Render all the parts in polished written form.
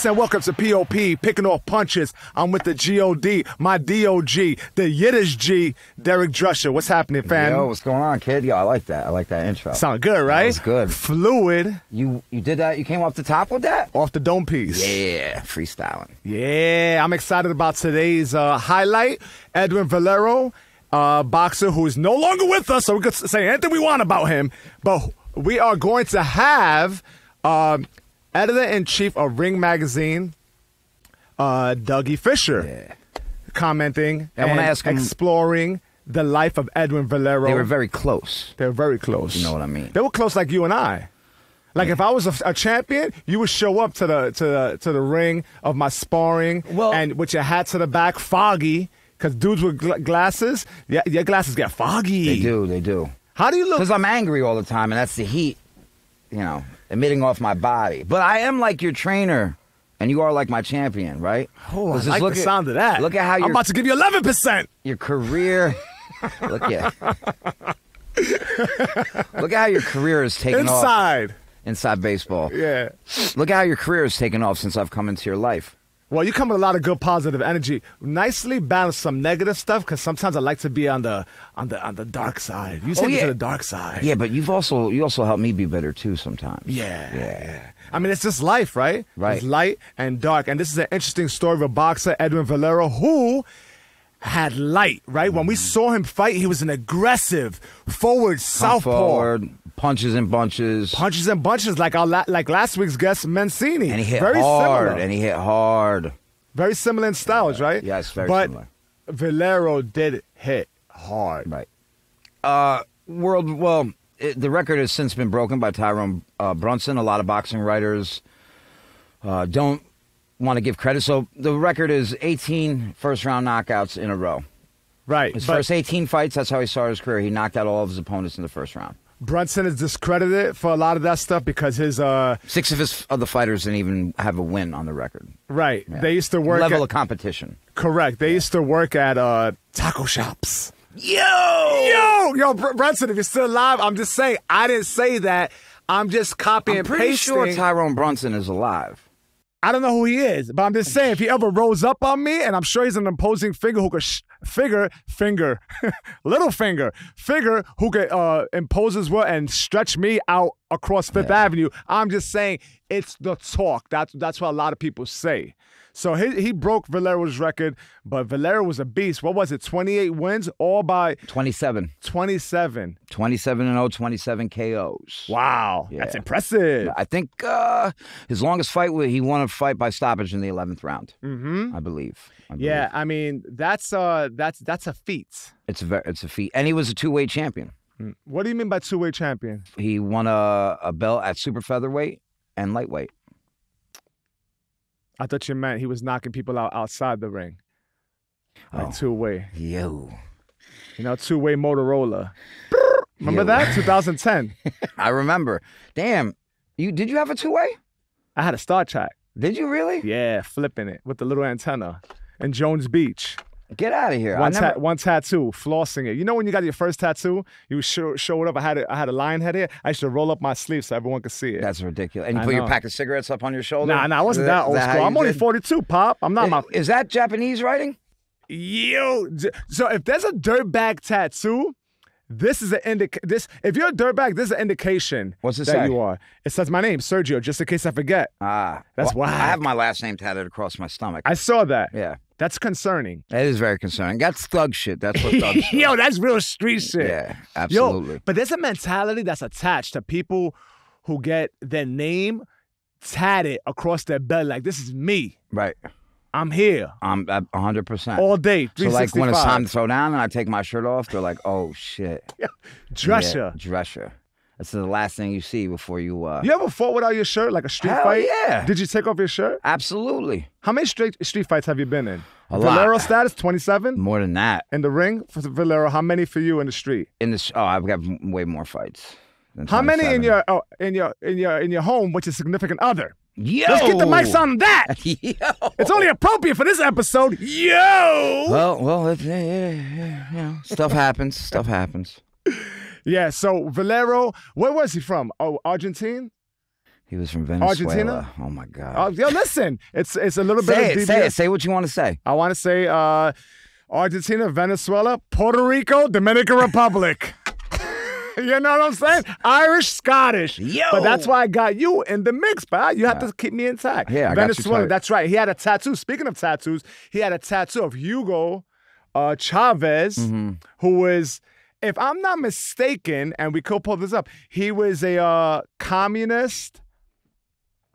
Peace and welcome to P.O.P. Picking off punches. I'm with the G.O.D., my D.O.G., the Yiddish G, Derek Drusher. What's happening, fam? Yo, what's going on, kid? Yo, I like that. I like that intro. Sound good, right? That was good. Fluid. You did that? You came off the top with that? Off the dome piece. Yeah, freestyling. Yeah, I'm excited about today's highlight. Edwin Valero, boxer who is no longer with us, so we could say anything we want about him. But we are going to have editor-in-chief of Ring Magazine, Dougie Fischer, commenting I want to ask him, exploring the life of Edwin Valero. They were very close. They were very close. You know what I mean? They were close like you and I. Like if I was a champion, you would show up to the ring of my sparring, and with your hat to the back, foggy, because dudes with glasses, your glasses get foggy. They do, they do. How do you look? Because I'm angry all the time, and that's the heat, you know, emitting off my body. But I am like your trainer, and you are like my champion, right? Oh, I like the sound of that. Look at how I'm about to give you 11%. Your career. Look at how your career has taken off. Inside baseball. Yeah. Look at how your career has taken off since I've come into your life. Well, you come with a lot of good positive energy. Nicely balance some negative stuff, because sometimes I like to be on the dark side. You take me to the dark side. Yeah, but you also helped me be better too sometimes. Yeah. I mean, it's just life, right? Right. It's light and dark. And this is an interesting story of a boxer, Edwin Valero, who had light, right? When we saw him fight, he was an aggressive forward southpaw. Forward, punches and bunches. Punches and bunches, like last week's guest, Mancini. And he hit very hard. Similar. And he hit hard. Very similar in styles, right? Yes, very similar. But Valero did hit hard. Right. The record has since been broken by Tyrone Brunson. A lot of boxing writers don't want to give credit. So the record is 18 first-round knockouts in a row. Right. His first 18 fights, that's how he started his career. He knocked out all of his opponents in the first round. Brunson is discredited for a lot of that stuff because his 6 of his other fighters didn't even have a win on the record. Right. Yeah. They used to work level of competition. Correct. They used to work at taco shops. Yo, Brunson, if you're still alive, I'm just saying, I didn't say that. I'm just copying and pasting. I'm pretty sure Tyrone Brunson is alive. I don't know who he is, but I'm just saying, if he ever rose up on me, and I'm sure he's an imposing figure who could figure who could impose his will and stretch me out across Fifth Avenue. I'm just saying, it's the talk. That's what a lot of people say. So he broke Valero's record, but Valero was a beast. What was it, 28 wins, all by 27. 27. 27-0, 27 KOs. Wow, that's impressive. I think his longest fight, he won a fight by stoppage in the 11th round. I believe. Yeah, I mean that's a feat. It's a feat, and he was a two-weight champion. What do you mean by two-weight champion? He won a belt at super featherweight and lightweight. I thought you meant he was knocking people out outside the ring. Like two-way. Yo. You know, two-way Motorola. Remember that? 2010. I remember. Damn. Did you have a two-way? I had a Star Trek. Did you really? Yeah, flipping it with the little antenna in Jones Beach. Get out of here. One tattoo, flossing it. You know when you got your first tattoo, you show it up. I had a lion head here. I used to roll up my sleeve so everyone could see it. That's ridiculous. And you put your pack of cigarettes up on your shoulder? Nah, I wasn't that old school. I'm only 42, Pop. I'm not Is that Japanese writing? Yo. So if there's a dirtbag tattoo, this is if you're a dirtbag, this is an indication. What's it that say? You are. It says my name, Sergio, just in case I forget. That's why I have my last name tatted across my stomach. I saw that. Yeah. That's concerning. That is very concerning. That's thug shit. That's what thug shit. Yo, that's real street shit. Yeah, absolutely. Yo, but there's a mentality that's attached to people who get their name tatted across their belly. Like, this is me. Right. I'm here. I'm 100%. All day, 365. So, like, when it's time to throw down and I take my shirt off, they're like, oh, shit. Dresser. Yeah, dresser. That's the last thing you see before you... You ever fought without your shirt, like a street fight? Yeah. Did you take off your shirt? Absolutely. How many street fights have you been in? A Valero lot. status, 27? More than that. In the ring for Valero, how many for you in the street? I've got way more fights. How many in your home with your significant other? Yo! Let's get the mics on that. Yo! It's only appropriate for this episode. Yo! Well, stuff happens. Stuff happens. Yeah, so Valero, where was he from? Oh, Argentine? He was from Venezuela. Argentina? Oh my God. Oh, yo, listen, it's a little bit of Say it. Say what you want to say. I want to say Argentina, Venezuela, Puerto Rico, Dominican Republic. You know what I'm saying? Irish, Scottish. Yo. But that's why I got you in the mix, pal. You have to keep me intact. Yeah, I Venezuela, got you. that's right. He had a tattoo. Speaking of tattoos, he had a tattoo of Hugo Chavez, who was, if I'm not mistaken, and we could pull this up, he was a communist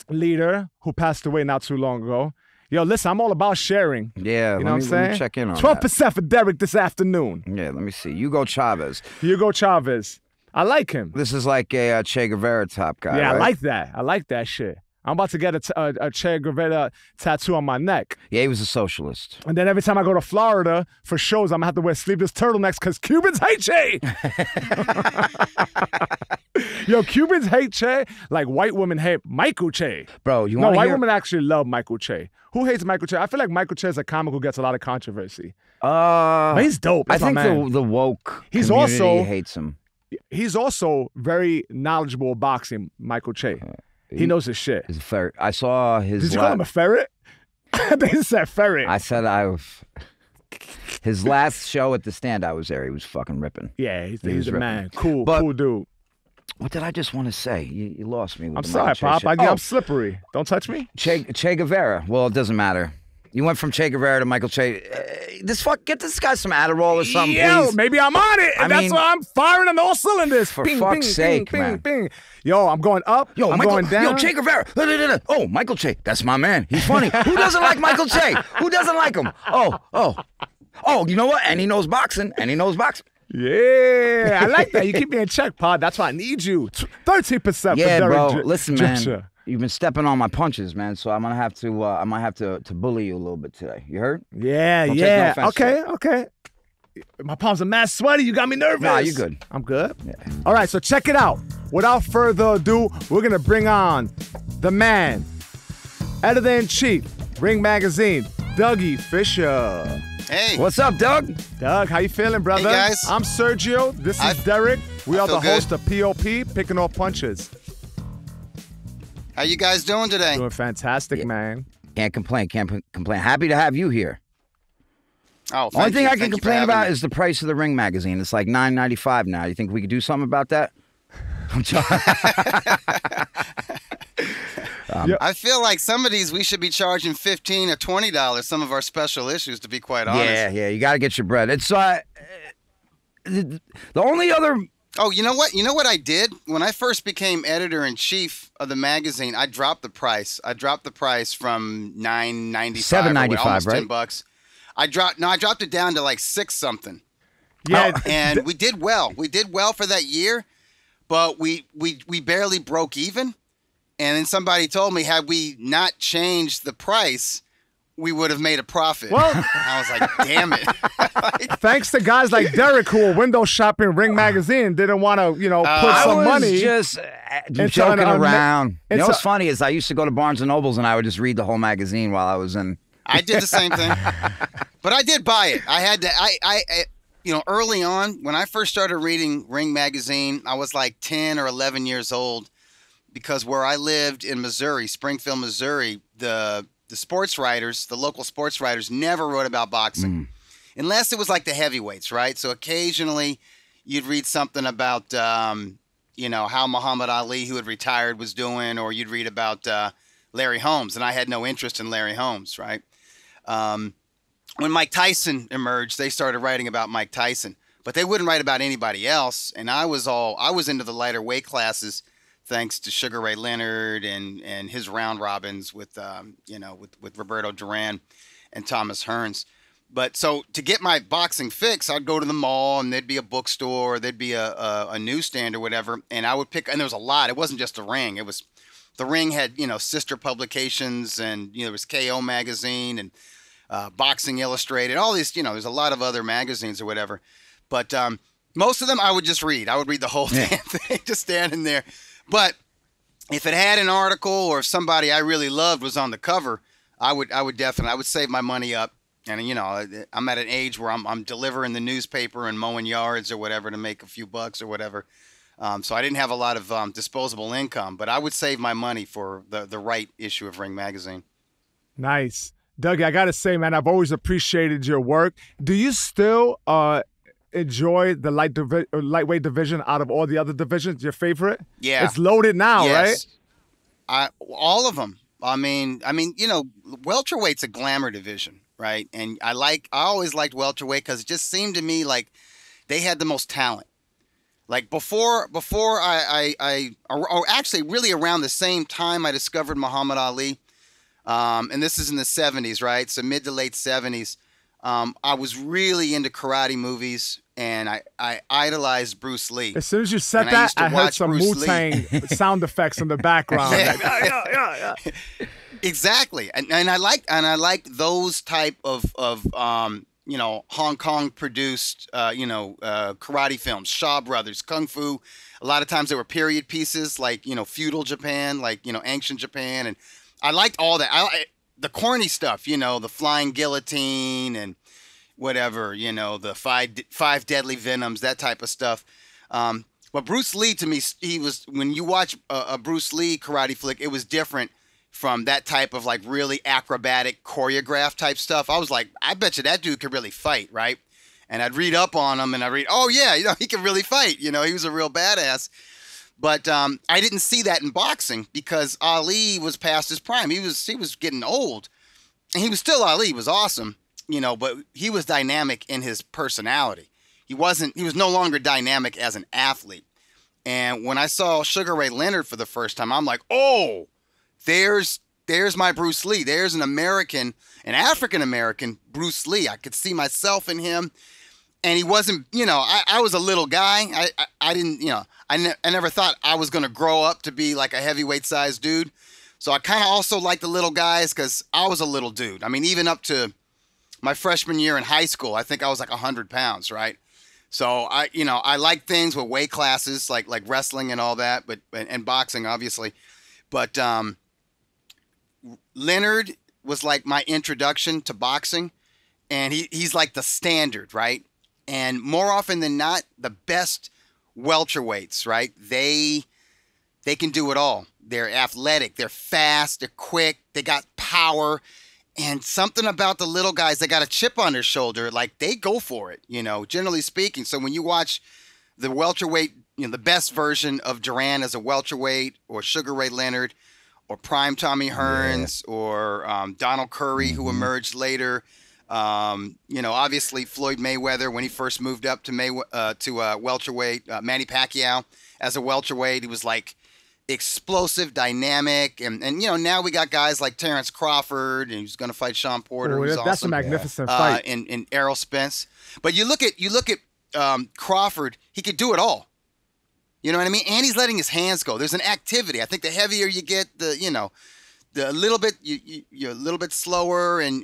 leader who passed away not too long ago. Yo, listen, I'm all about sharing. Yeah, you know what I'm saying? Let me check in on 12% for Derek this afternoon. Yeah, let me see. Hugo Chavez. Hugo Chavez. I like him. This is like a Che Guevara top guy. Yeah, right? I like that. I like that shit. I'm about to get a Che Guevara tattoo on my neck. Yeah, he was a socialist. And then every time I go to Florida for shows, I'm going to have to wear sleeveless turtlenecks because Cubans hate Che. Yo, Cubans hate Che like white women hate Michael Che. Bro, you want to white women actually love Michael Che. Who hates Michael Che? I feel like Michael Che is a comic who gets a lot of controversy. But he's dope. That's I think my man. the woke He's community also hates him. He's also very knowledgeable of boxing, Michael Che. He knows his shit. He's a ferret. I saw his. Did you call him a ferret? They said ferret. I said his last show at the Stand, I was there. He was fucking ripping. Yeah, he's a ripping. man. Cool dude. What did I just want to say? You lost me. With I'm the sorry, Michael Che Pop. shit. I'm slippery. Don't touch me. Che Guevara. Well, it doesn't matter. You went from Che Guevara to Michael Che. Get this guy some Adderall or something, please. Maybe I'm on it. And that's why I'm firing on all cylinders. For Bing, fuck's bing, sake, bing, man. Bing, bing. Yo, I'm going up. Yo, I'm Michael, going down. Yo, Che Guevara. Oh, Michael Che. That's my man. He's funny. Who doesn't like Michael Che? Who doesn't like him? Oh, you know what? And he knows boxing. Yeah, I like that. You keep me in check, Pod. That's why I need you. 13% Yeah, for bro. Derek Listen, man. You've been stepping on my punches, man. So I'm gonna have to. I might have to bully you a little bit today. You heard? Yeah, Don't yeah. take no offense Okay. My palms are mad sweaty. You got me nervous. Nah, you good. I'm good. Yeah. All right, so check it out. Without further ado, we're gonna bring on the man, editor-in-chief, Ring Magazine, Dougie Fischer. Hey. What's up, Doug? Doug, how you feeling, brother? Hey, guys. I'm Sergio. This is Derek. We are the feel host of P.O.P, Picking Off Punches. How you guys doing today? Doing fantastic, man. Can't complain. Happy to have you here. Oh, Only thing I can Thank you for complain having about me. is the price of the Ring magazine. It's like $9.95 now. You think we could do something about that? I'm joking. I feel like some of these we should be charging $15 or $20. Some of our special issues, to be quite honest. Yeah. You got to get your bread. It's the only other. Oh, you know what? You know what I did when I first became editor-in-chief of the magazine? I dropped the price. I dropped the price from $9.95, $7.95, almost right? $10. I dropped it down to like $6 something. Yeah, and we did well. We did well for that year, but we barely broke even. And then somebody told me, had we not changed the price, we would have made a profit. Well, I was like, damn it. thanks to guys like Derek who were window shopping Ring Magazine, didn't want to, put some money. Just into joking an- around. You know what's into- funny is I used to go to Barnes & Nobles and I would just read the whole magazine while I was in. I did the same thing, but I did buy it. I had to, early on when I first started reading Ring Magazine, I was like 10 or 11 years old because where I lived in Missouri, Springfield, Missouri, the sports writers, the local sports writers never wrote about boxing unless it was like the heavyweights, right? So occasionally you'd read something about, how Muhammad Ali, who had retired, was doing, or you'd read about Larry Holmes, and I had no interest in Larry Holmes, right? When Mike Tyson emerged, they started writing about Mike Tyson, but they wouldn't write about anybody else. And I was into the lighter weight classes, thanks to Sugar Ray Leonard and his round robins with Roberto Duran and Thomas Hearns. But so to get my boxing fix, I'd go to the mall and there'd be a bookstore, or there'd be a newsstand or whatever, and I would pick. And there was a lot. It wasn't just the Ring. It was the Ring had sister publications, and there was KO magazine and Boxing Illustrated, all these, there's a lot of other magazines or whatever. But most of them I would just read. I would read the whole damn thing, just standing there. But if it had an article or if somebody I really loved was on the cover, I would save my money up. And, I'm at an age where I'm delivering the newspaper and mowing yards or whatever to make a few bucks or whatever. So I didn't have a lot of disposable income, but I would save my money for the right issue of Ring Magazine. Nice. Dougie, I got to say, man, I've always appreciated your work. Do you still enjoy the lightweight division out of all the other divisions? Your favorite? Yeah. It's loaded now, yes. right? All of them. I mean, welterweight's a glamour division, right? And I always liked welterweight because it just seemed to me like they had the most talent. Like before or actually really around the same time I discovered Muhammad Ali. And this is in the 70s, right? So mid to late 70s. I was really into karate movies, and I idolized Bruce Lee. As soon as you said that, I heard some Wu-Tang sound effects in the background. Yeah. Exactly. And I like those type of Hong Kong produced karate films, Shaw Brothers, Kung Fu. A lot of times they were period pieces, like feudal Japan, like ancient Japan, and I liked all that. The corny stuff, the flying guillotine and whatever, the five deadly venoms, that type of stuff. But Bruce Lee, to me, when you watch a Bruce Lee karate flick, it was different from that type of like really acrobatic choreographed type stuff. I was like, I bet you that dude could really fight, right? And I'd read up on him and I'd read, oh yeah, he can really fight. He was a real badass. But I didn't see that in boxing because Ali was past his prime. He was getting old. And he was still Ali. He was awesome, but he was dynamic in his personality. He was no longer dynamic as an athlete. And when I saw Sugar Ray Leonard for the first time, I'm like, oh, there's my Bruce Lee. There's an African-American Bruce Lee. I could see myself in him. And he wasn't, I was a little guy. I didn't, I never thought I was going to grow up to be like a heavyweight sized dude. So I kind of also like the little guys because I was a little dude. I mean, even up to my freshman year in high school, I think I was like 100 pounds, right? So I like things with weight classes like wrestling and all that, and boxing, obviously. But Leonard was like my introduction to boxing, and he's like the standard, right? And more often than not, the best welterweights, right? They can do it all. They're athletic, they're fast, they're quick, they got power, and something about the little guys, they got a chip on their shoulder, like they go for it, generally speaking. So when you watch the welterweight, the best version of Duran as a welterweight, or Sugar Ray Leonard, or Prime Tommy Hearns, or Donald Curry, who emerged later. Obviously Floyd Mayweather when he first moved up to welterweight. Manny Pacquiao as a welterweight, he was like explosive, dynamic, and now we got guys like Terrence Crawford, and he's going to fight Sean Porter. Ooh, that's awesome. A magnificent fight. And Errol Spence. But you look at Crawford, he could do it all. You know what I mean? And he's letting his hands go. There's an activity. I think the heavier you get, the little bit you're a little bit slower, and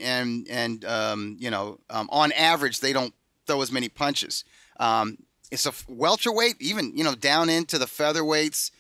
on average they don't throw as many punches. It's a welterweight, even down into the featherweights.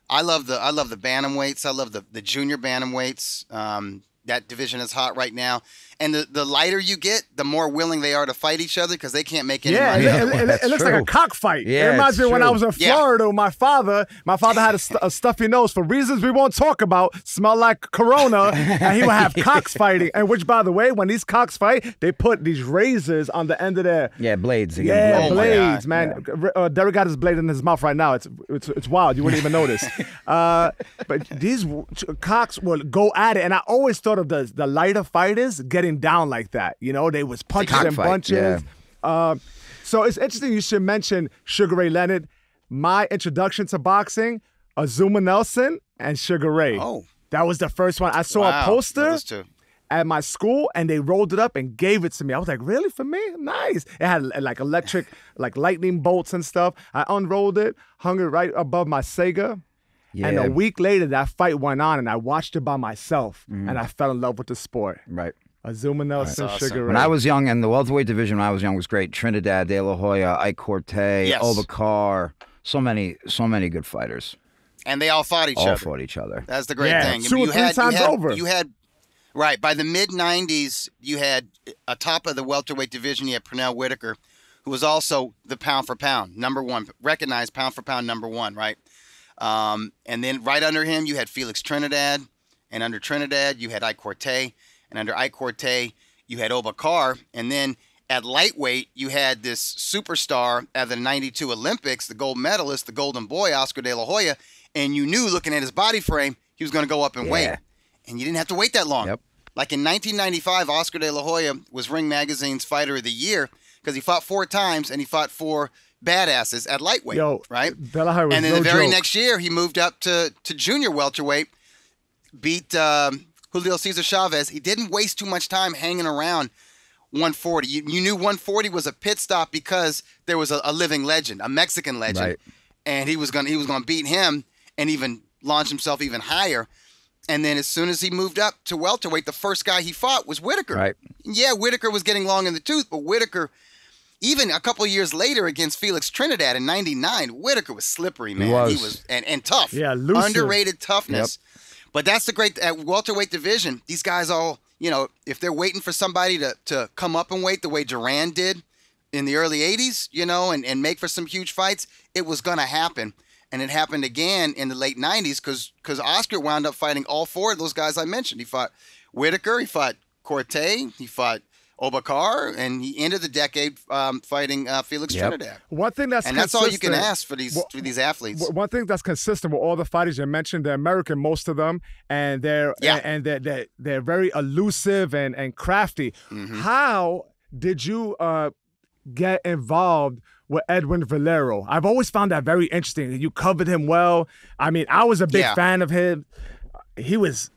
I love the bantamweights. I love the junior bantamweights. That division is hot right now. And the lighter you get, the more willing they are to fight each other because they can't make any money. It looks like a cockfight. Yeah, it reminds me when I was in Florida with my father. My father had a stuffy nose for reasons we won't talk about, smelled like Corona, and he would have cocks fighting. And which, by the way, when these cocks fight, they put these razors on the end of their... Yeah, blades. Blades, man. Yeah. Derek got his blade in his mouth right now. It's wild. You wouldn't even notice. But these cocks will go at it, and I always thought of the lighter fighters getting down like that. They was punches and bunches. Yeah. So it's interesting you should mention Sugar Ray Leonard. My introduction to boxing, Azuma Nelson and Sugar Ray. Oh. That was the first one. I saw a poster at my school, and they rolled it up and gave it to me. I was like, really? For me? Nice. It had like electric, like lightning bolts and stuff. I unrolled it, hung it right above my Sega. Yeah. And a week later, that fight went on, and I watched it by myself, and I fell in love with the sport. Right. Azuma Nelson, Sugar Ray. When I was young, and the welterweight division when I was young was great. Trinidad, De La Hoya, Ike Cortez, Obacar, so many good fighters. And they all fought each other. That's the great thing. 2 or 3 times over. You had, right, by the mid-'90s, you had, atop of the welterweight division, you had Pernell Whitaker, who was also the pound for pound number one, recognized pound for pound number one, right? And then right under him, you had Felix Trinidad, and under Trinidad, you had Ike Corte, and under Ike Corte, you had Obakar, and then at lightweight, you had this superstar at the 92 Olympics, the gold medalist, the golden boy, Oscar De La Hoya, and you knew looking at his body frame, he was going to go up in weight. And you didn't have to wait that long. Yep. Like in 1995, Oscar De La Hoya was Ring Magazine's Fighter of the Year because he fought 4 times and he fought 4 badasses at lightweight, right? De La Hoya was and then no the very joke. next year, he moved up to junior welterweight, beat Julio Cesar Chavez. He didn't waste too much time hanging around 140. You knew 140 was a pit stop because there was a living legend, a Mexican legend, Right. and he was gonna beat him and even launch himself even higher. And then as soon as he moved up to welterweight, the first guy he fought was Whitaker. Right. Yeah, Whitaker was getting long in the tooth, but Whitaker, even a couple of years later against Felix Trinidad in '99, Whitaker was slippery, man. He was and tough. Yeah, elusive. Underrated toughness. But that's the great at welterweight division. These guys all, if they're waiting for somebody to come up in weight the way Duran did in the early '80s, and make for some huge fights, it was going to happen. And it happened again in the late '90s because Oscar wound up fighting all 4 of those guys I mentioned. He fought Whitaker, he fought Corte, he fought Obakar, and he ended the decade fighting Felix Trinidad. One thing that's all you can ask for these athletes. One thing that's consistent with all the fighters you mentioned, they're American, most of them, and they're very elusive and crafty. Mm-hmm. How did you get involved with Edwin Valero? I've always found that very interesting. You covered him well. I mean, I was a big fan of him. He was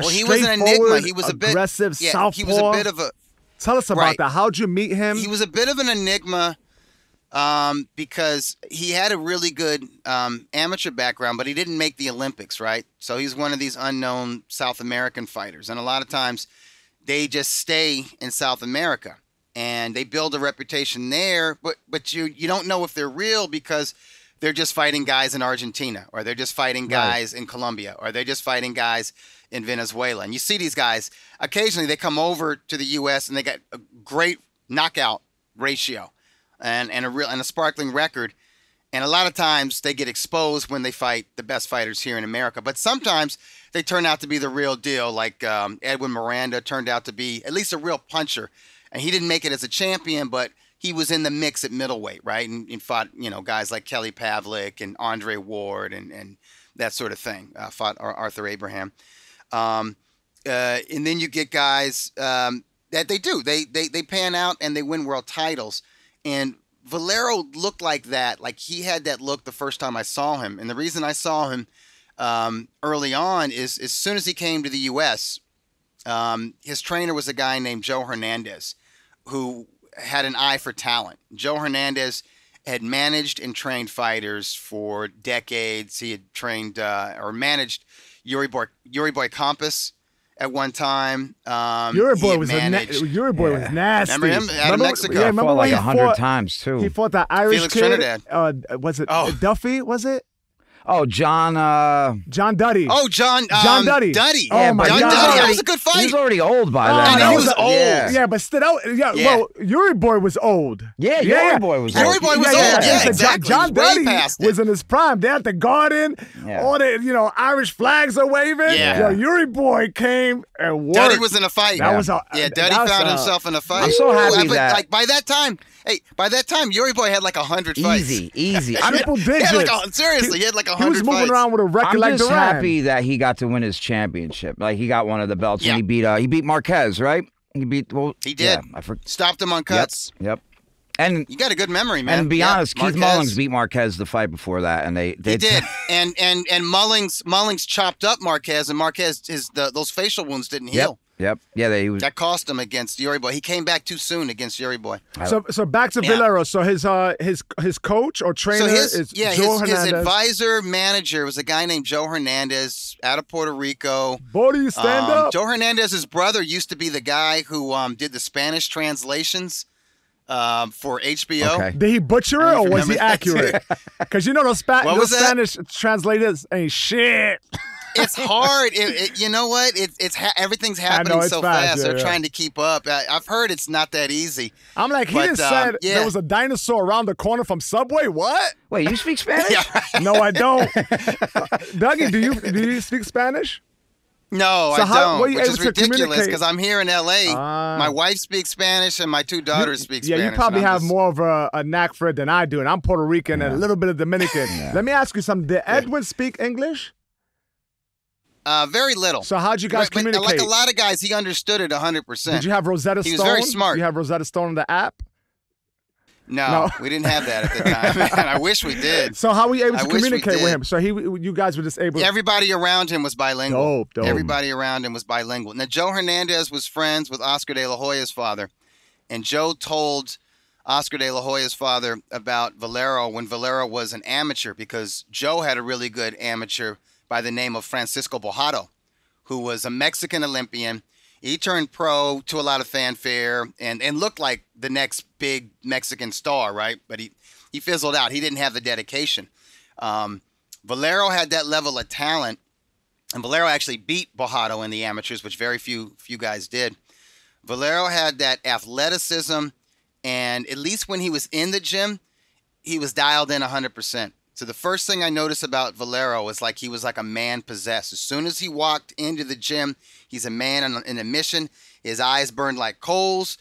he was an enigma. He was aggressive southpaw. He was a bit of a. Tell us about that. How'd you meet him? He was a bit of an enigma because he had a really good amateur background, but he didn't make the Olympics, right? So he's one of these unknown South American fighters. And a lot of times they just stay in South America and they build a reputation there, but you don't know if they're real because they're just fighting guys in Argentina, or they're just fighting guys in Colombia, or they're just fighting guys in Venezuela. And you see these guys, occasionally they come over to the U.S. and they got a great knockout ratio and a sparkling record. And a lot of times they get exposed when they fight the best fighters here in America. But sometimes they turn out to be the real deal, like Edwin Miranda turned out to be at least a real puncher. And he didn't make it as a champion, but he was in the mix at middleweight, right? And fought, guys like Kelly Pavlik and Andre Ward and that sort of thing. Fought Arthur Abraham. And then you get guys that they do. They pan out and they win world titles. And Valero looked like that. Like he had that look the first time I saw him. And the reason I saw him early on is as soon as he came to the U.S., his trainer was a guy named Joe Hernandez, who had an eye for talent. Joe Hernandez had managed and trained fighters for decades. He had trained or managed Yuri Boy Campos at one time. Yuri Boy was nasty. Remember him out of Mexico? Yeah, remember fought like he 100 times too. He fought that Irish Felix kid. Trinidad. Was it Duffy? Was it? Oh, John Duddy. Oh, John Duddy. Duddy. Oh, my John God. Duddy. That was a good fight. He was already old by then. I know, he was old. Yeah, but still out. Yeah, well, Yuri Boy was old. Yeah, Yuri Boy was old. Yuri Boy was old. Yeah, So exactly. John Way Duddy past it. was in his prime. They had the garden. Yeah. All the Irish flags are waving. Yeah. Yuri Boy came and worked. Duddy was in a fight. That Duddy found himself in a fight. I'm so happy that like by that time, Yuri Boy had like 100 fights. Easy. Triple digits. Seriously, he had like 100 He was moving fights. around with a record I'm like just Duran. happy that he got to win his championship. Like he got one of the belts and he beat Marquez, right? He did. Yeah, stopped him on cuts. Yep. And you got a good memory, man. And to be honest, Marquez. Keith Mullins beat Marquez the fight before that, and they He did. and Mullins chopped up Marquez, and Marquez those facial wounds didn't heal. Yep. Yeah, that cost him against Yuri Boy. He came back too soon against Yuri Boy. So back to Valero. So his coach or trainer is Joe Hernandez. His advisor manager was a guy named Joe Hernandez out of Puerto Rico. Boy, do you stand up? Joe Hernandez's brother used to be the guy who did the Spanish translations for HBO. Okay. Did he butcher it or was he accurate? Because those Spanish translators ain't shit. It's hard. You know what? Everything's happening so fast. They're trying to keep up. I've heard it's not that easy. I'm like, he just said there was a dinosaur around the corner from Subway. What? Wait, you speak Spanish? Yeah, right. No, I don't. Dougie, do you speak Spanish? No, so I don't, what are you which able is to ridiculous communicate? because I'm here in L.A. My wife speaks Spanish and my 2 daughters speak Spanish. Yeah, you probably have more of a knack for it than I do, and I'm Puerto Rican and a little bit of Dominican. Let me ask you something. Did Edwin speak English? Very little. So how'd you guys communicate? Like a lot of guys, he understood it 100%. Did you have Rosetta Stone? He was very smart. You have Rosetta Stone on the app? No, we didn't have that at the time. Man, I wish we did. So how were you able to communicate with him? So you guys were just able. Everybody around him was bilingual. Dope. Everybody around him was bilingual. Now Joe Hernandez was friends with Oscar de la Hoya's father, and Joe told Oscar de la Hoya's father about Valero when Valero was an amateur because Joe had a really good amateur by the name of Francisco Bojado, who was a Mexican Olympian. He turned pro to a lot of fanfare and looked like the next big Mexican star, right? But he fizzled out. He didn't have the dedication. Valero had that level of talent, and Valero actually beat Bojado in the amateurs, which very few guys did. Valero had that athleticism, and at least when he was in the gym, he was dialed in 100%. So the first thing I noticed about Valero was like he was like a man possessed. As soon as he walked into the gym, he's a man in a mission. His eyes burned like coals.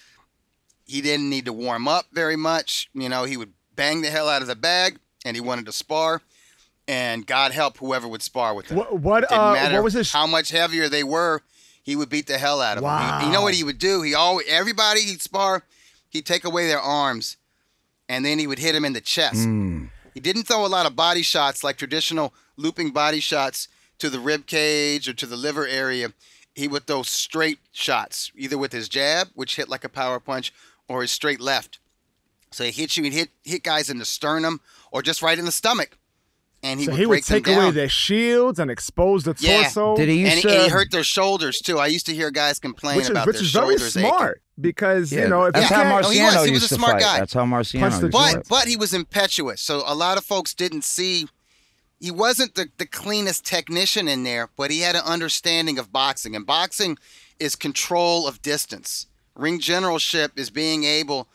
He didn't need to warm up very much. You know, he would bang the hell out of the bag, and he wanted to spar. And God help whoever would spar with him. What was his? How much heavier they were, he would beat the hell out of them. You know what he would do? Everybody he'd spar, he'd take away their arms, and then he would hit him in the chest. He didn't throw a lot of body shots like traditional looping body shots to the rib cage or to the liver area. He would throw straight shots, either with his jab, which hit like a power punch, or his straight left. So he'd hit guys in the sternum or just right in the stomach. And he would take away their shields and expose the torso. Did he and he hurt their shoulders too. I used to hear guys complain about their shoulders which is very smart aching. Because that's how Marciano he used was a to smart fight. guy. That's how Marciano used to fight. But he was impetuous, so a lot of folks didn't see. He wasn't the cleanest technician in there, but he had an understanding of boxing, and boxing is control of distance. Ring generalship is being able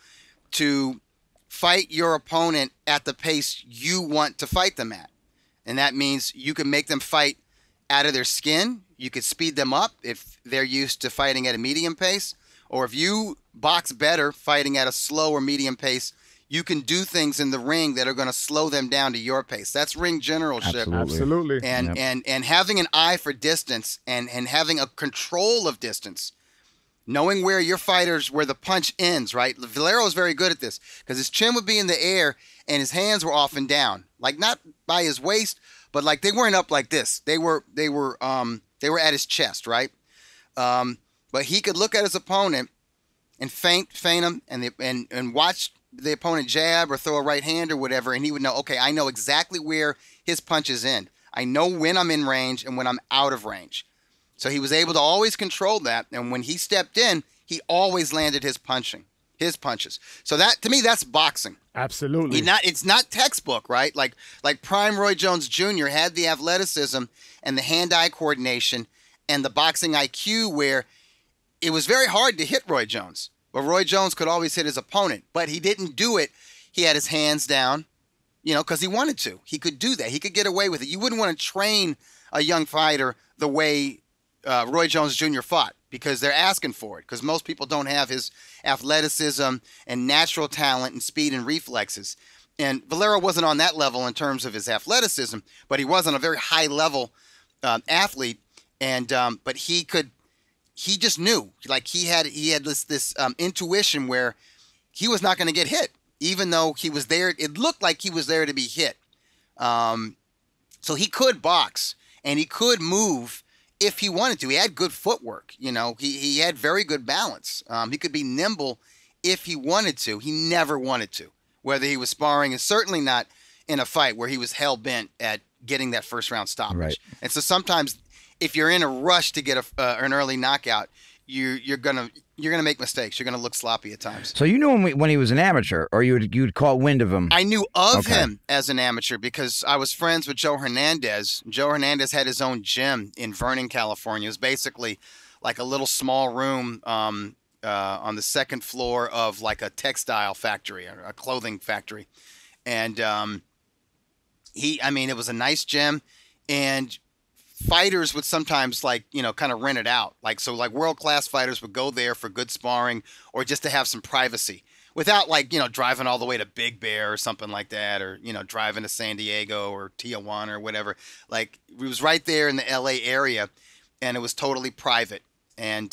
to fight your opponent at the pace you want to fight them at. And that means you can make them fight out of their skin. You could speed them up if they're used to fighting at a medium pace. Or if you box better fighting at a slow or medium pace, you can do things in the ring that are going to slow them down to your pace. That's ring generalship. Absolutely. And having an eye for distance and having a control of distance, knowing where the punch ends, right? Valero is very good at this because his chin would be in the air and his hands were often down, like not by his waist, but like they weren't up like this. They were at his chest, right? But he could look at his opponent and feint him and watch the opponent jab or throw a right hand or whatever, and he would know, okay, I know exactly where his punches end. I know when I'm in range and when I'm out of range. So he was able to always control that, and when he stepped in, he always landed his punches. So that, to me, that's boxing. Absolutely. It's not textbook, right? Like Prime Roy Jones Jr. had the athleticism and the hand-eye coordination and the boxing IQ where it was very hard to hit Roy Jones. But Roy Jones could always hit his opponent, but he didn't do it. He had his hands down, because he wanted to. He could do that. He could get away with it. You wouldn't want to train a young fighter the way Roy Jones Jr. fought because they're asking for it, because most people don't have his athleticism and natural talent and speed and reflexes. And Valero wasn't on that level in terms of his athleticism, but he was on a very high level athlete. And but he just knew, like he had this intuition where he was not going to get hit, even though he was there. It looked like he was there to be hit. So he could box and he could move if he wanted to. He had good footwork. He had very good balance. He could be nimble if he wanted to. He never wanted to, whether he was sparring, and certainly not in a fight where he was hell bent at getting that first round stoppage. Right. And so sometimes if you're in a rush to get an early knockout, you're gonna you're gonna make mistakes. You're gonna look sloppy at times. So you knew him when he was an amateur, or you'd caught wind of him? I knew of him as an amateur because I was friends with Joe Hernandez. Joe Hernandez had his own gym in Vernon, California. It was basically like a little small room on the second floor of like a textile factory or a clothing factory. And it was a nice gym, and fighters would sometimes kind of rent it out. Like world-class fighters would go there for good sparring or just to have some privacy without driving all the way to Big Bear or something like that, or, driving to San Diego or Tijuana or whatever. Like, it was right there in the LA area, and it was totally private. And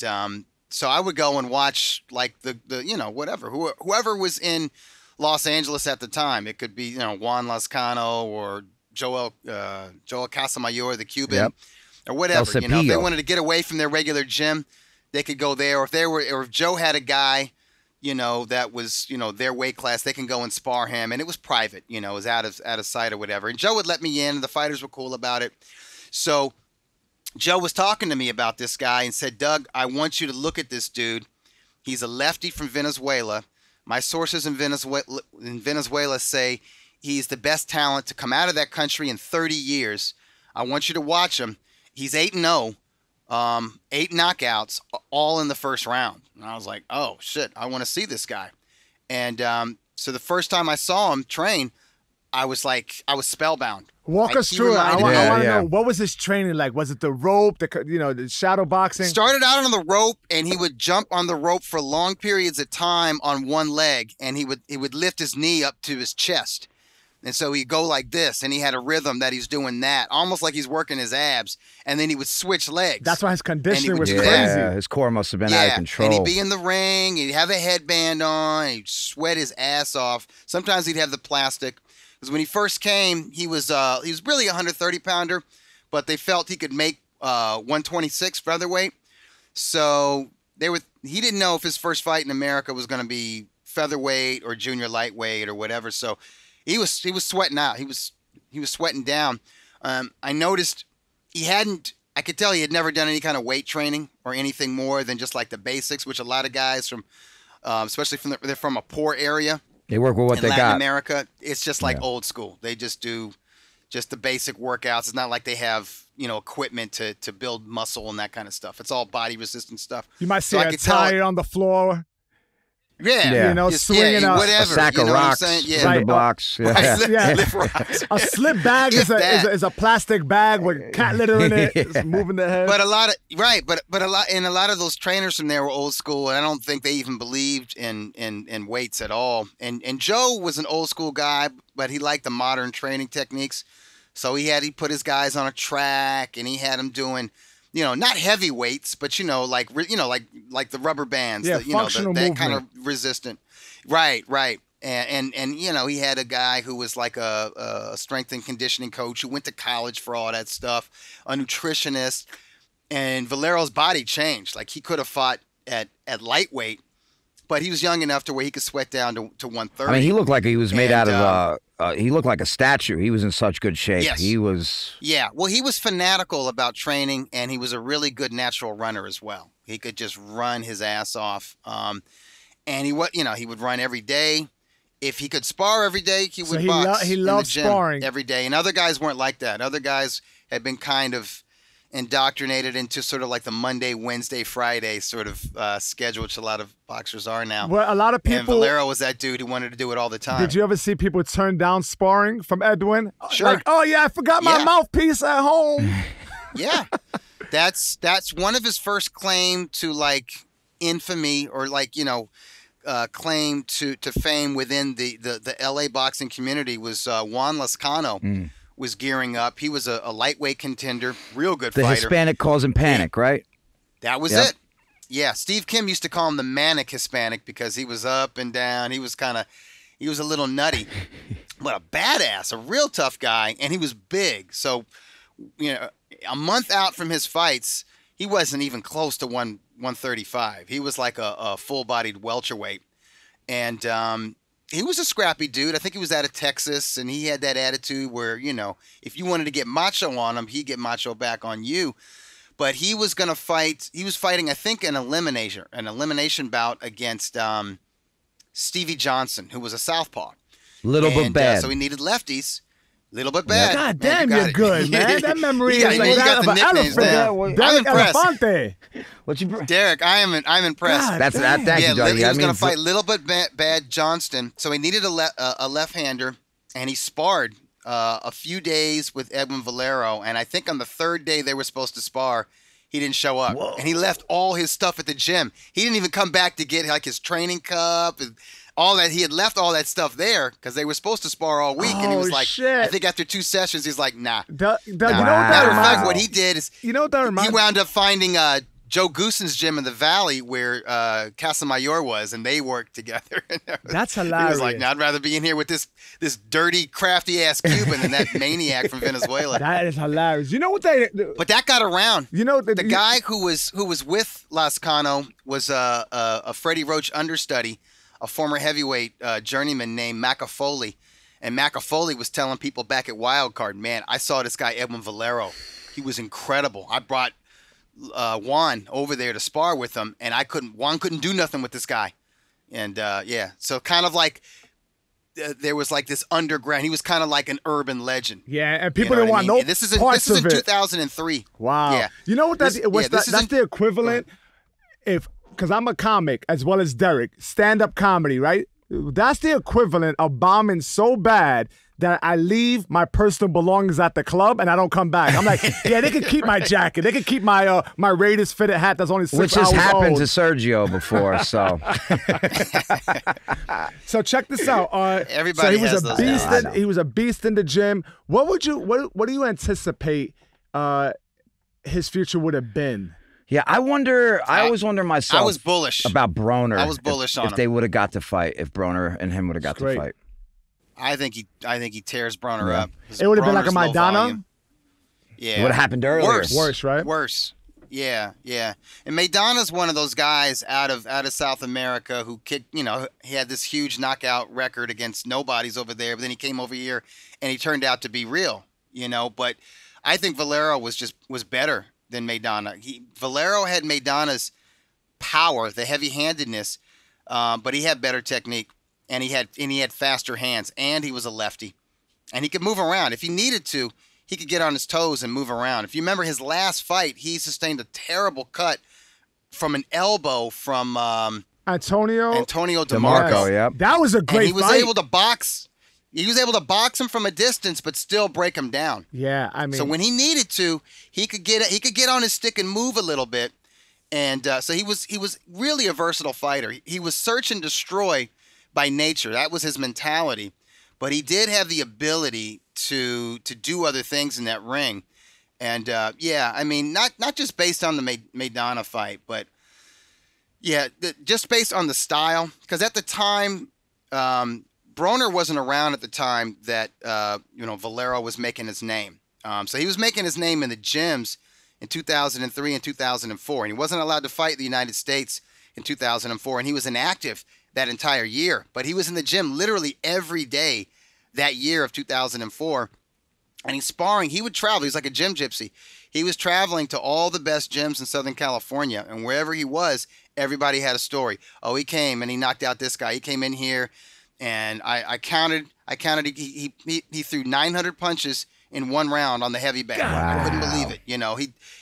so I would go and watch whoever was in Los Angeles at the time. It could be, Juan Lascano or Joel Casamayor, the Cuban, or whatever. If they wanted to get away from their regular gym, they could go there. Or if Joe had a guy, that was, their weight class, they can go and spar him. And it was private, it was out of sight or whatever. And Joe would let me in, and the fighters were cool about it. So Joe was talking to me about this guy and said, Doug, I want you to look at this dude. He's a lefty from Venezuela. My sources in Venezuela say he's the best talent to come out of that country in 30 years. I want you to watch him. He's 8-0, 8 knockouts, all in the first round. And I was like, oh, shit, I want to see this guy. And so the first time I saw him train, I was spellbound. Walk us through it. I want to know, what was his training like? Was it the rope, the shadow boxing? Started out on the rope, and he would jump on the rope for long periods of time on one leg, and he would lift his knee up to his chest. And so he'd go like this, and he had a rhythm that he's doing that, almost like he's working his abs. And then he would switch legs. That's why his conditioning was crazy. Yeah, his core must have been out of control. And he'd be in the ring, he'd have a headband on, he'd sweat his ass off. Sometimes he'd have the plastic. Because when he first came, he was really a 130-pounder, but they felt he could make 126 featherweight. So he didn't know if his first fight in America was going to be featherweight or junior lightweight or whatever. So he was sweating out. He was sweating down. I noticed I could tell he had never done any kind of weight training or anything more than just like the basics, which a lot of guys from, especially they're from a poor area. They work with what they got. In Latin America, it's just like old school. They just do just the basic workouts. It's not like they have, equipment to build muscle and that kind of stuff. It's all body resistant stuff. You might see a tire on the floor. Yeah. Swinging whatever. A sack of rocks, cinder blocks. Lift rocks. A slip bag is a plastic bag with cat litter in it. It's moving the head. But a lot of those trainers from there were old school, and I don't think they even believed in weights at all. And Joe was an old school guy, but he liked the modern training techniques. So he put his guys on a track, and he had them doing, not heavy weights, but like the rubber bands, that kind of resistant. Right. And he had a guy who was like a strength and conditioning coach who went to college for all that stuff, a nutritionist. And Valero's body changed. Like, he could have fought at lightweight, but he was young enough to where he could sweat down to 130. I mean, he looked like he was made out of he looked like a statue. He was in such good shape. Yes. He was. Yeah. Well, he was fanatical about training, and he was a really good natural runner as well. He could just run his ass off. And he would run every day. If he could spar every day, he would box. He loved sparring every day. And other guys weren't like that. Other guys had been kind of indoctrinated into sort of like the Monday, Wednesday, Friday sort of schedule, which a lot of boxers are now. Well, a lot of people. And Valero was that dude who wanted to do it all the time. Did you ever see people turn down sparring from Edwin? Sure. Like, oh yeah, I forgot my mouthpiece at home. Yeah, that's one of his first claim to like infamy or claim to fame within the LA boxing community was Juan Lascano. Was gearing up. He was a lightweight contender, real good fighter. The Hispanic calls him Panic, right? That was it. Yeah, Steve Kim used to call him the Manic Hispanic because he was up and down. He was a little nutty, but a badass, a real tough guy, and he was big. So, a month out from his fights, he wasn't even close to 135. He was like a full-bodied welterweight, and he was a scrappy dude. I think he was out of Texas, and he had that attitude where, if you wanted to get macho on him, he'd get macho back on you. But he was going to fight. He was fighting, I think, an elimination bout against Stevie Johnson, who was a southpaw. Little but bad. So he needed lefties. Little but bad. God damn, you're good, man. That memory is like you that got of the an nicknames elephant. down. I'm Derek impressed. Elefante. Derek, I'm impressed. God That's that. Thank Yeah, you, Doug. he was going mean, to fight Little but Bad Johnston, so he needed a left-hander, and he sparred a few days with Edwin Valero, and I think on the third day they were supposed to spar, he didn't show up. Whoa. And he left all his stuff at the gym. He didn't even come back to get like his training cup and all that. He had left all that stuff there because they were supposed to spar all week, and he was like, shit. I think after 2 sessions, he's like, nah. You know what that Matter of reminds fact, me? what he did is You know what that reminds he wound up finding Joe Gooson's gym in the Valley where Casamayor was, and they worked together. That's He hilarious. was like, "No, I'd rather be in here with this dirty, crafty ass Cuban than that maniac from Venezuela." That is hilarious. You know what they? But that got around. You know The guy who was with Lascano was a Freddie Roach understudy, a former heavyweight journeyman named Macafoli. And Macafoli was telling people back at Wildcard, man, I saw this guy Edwin Valero. He was incredible. I brought Juan over there to spar with him, and Juan couldn't do nothing with this guy. And so kind of like there was like this underground. He was kind of like an urban legend. Yeah, and people You know didn't what I want mean? no This is in parts of it. 2003. Wow. Yeah. You know what This that's the equivalent because I'm a comic as well as Derek, stand-up comedy, right? That's the equivalent of bombing so bad that I leave my personal belongings at the club and I don't come back. I'm like, yeah, they can keep my jacket. They can keep my my Raiders fitted hat that's only 6 which hours has happened old. to Sergio before, so. So check this out. Everybody so he was has a those beast. days. He was a beast in the gym. What do you anticipate his future would have been? Yeah, I always wonder myself I was bullish about Broner. I was bullish on if him. they would have got to fight, if Broner and him would have got to Great. fight. I think he tears Broner up. It would have been like a Broner's low Maidana. volume. Yeah. It would have happened earlier. Worse, right? Worse. Yeah. And Maidana's one of those guys out of South America who kicked, he had this huge knockout record against nobodies over there, but then he came over here and he turned out to be real, but I think Valero was better than Maidana. Valero had Maidana's power, the heavy-handedness, but he had better technique, and he had faster hands, and he was a lefty, and he could move around if he needed to. He could get on his toes and move around. If you remember his last fight, he sustained a terrible cut from an elbow from Antonio DeMarco. Yep. That was a great And he was fight. able to box. He was able to box him from a distance, but still break him down. Yeah, I mean. So when he needed to, he could get on his stick and move a little bit, and so he was really a versatile fighter. He was search and destroy by nature. That was his mentality, but he did have the ability to do other things in that ring, and I mean not just based on the Maidana fight, but just based on the style, because at the time. Broner wasn't around at the time that Valero was making his name. So he was making his name in the gyms in 2003 and 2004, and he wasn't allowed to fight the United States in 2004, and he was inactive that entire year. But he was in the gym literally every day that year of 2004, and he's sparring. He would travel. He was like a gym gypsy. He was traveling to all the best gyms in Southern California, and wherever he was, everybody had a story. Oh, he came and he knocked out this guy. He came in here. And I counted. He threw 900 punches in one round on the heavy bag. I couldn't believe it.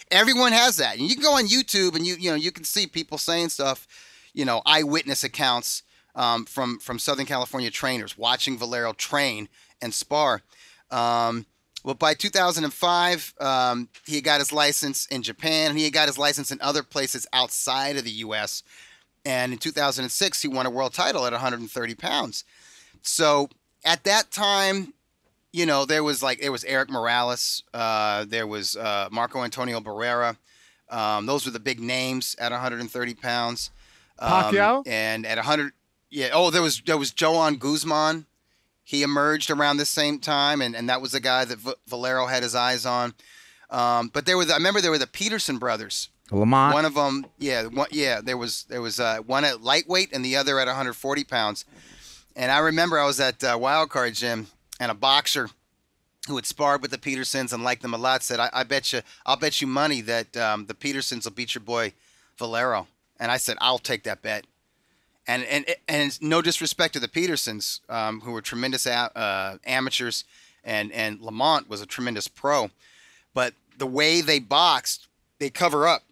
Everyone has that. And you can go on YouTube and you can see people saying stuff, eyewitness accounts from Southern California trainers watching Valero train and spar. Well, by 2005, he got his license in Japan, and he got his license in other places outside of the U.S. And in 2006, he won a world title at 130 pounds. So at that time, there was Eric Morales, there was Marco Antonio Barrera. Those were the big names at 130 pounds. Pacquiao? And at 100, there was Joan Guzman. He emerged around the same time, and that was the guy that Valero had his eyes on. But I remember there were the Peterson brothers. Lamont. One of them, there was one at lightweight and the other at 140 pounds. And I remember I was at Wildcard Gym, and a boxer who had sparred with the Petersons and liked them a lot, said, I'll bet you money that the Petersons will beat your boy Valero. And I said, I'll take that bet. And it's no disrespect to the Petersons, who were tremendous amateurs, and Lamont was a tremendous pro. But the way they boxed, they cover up.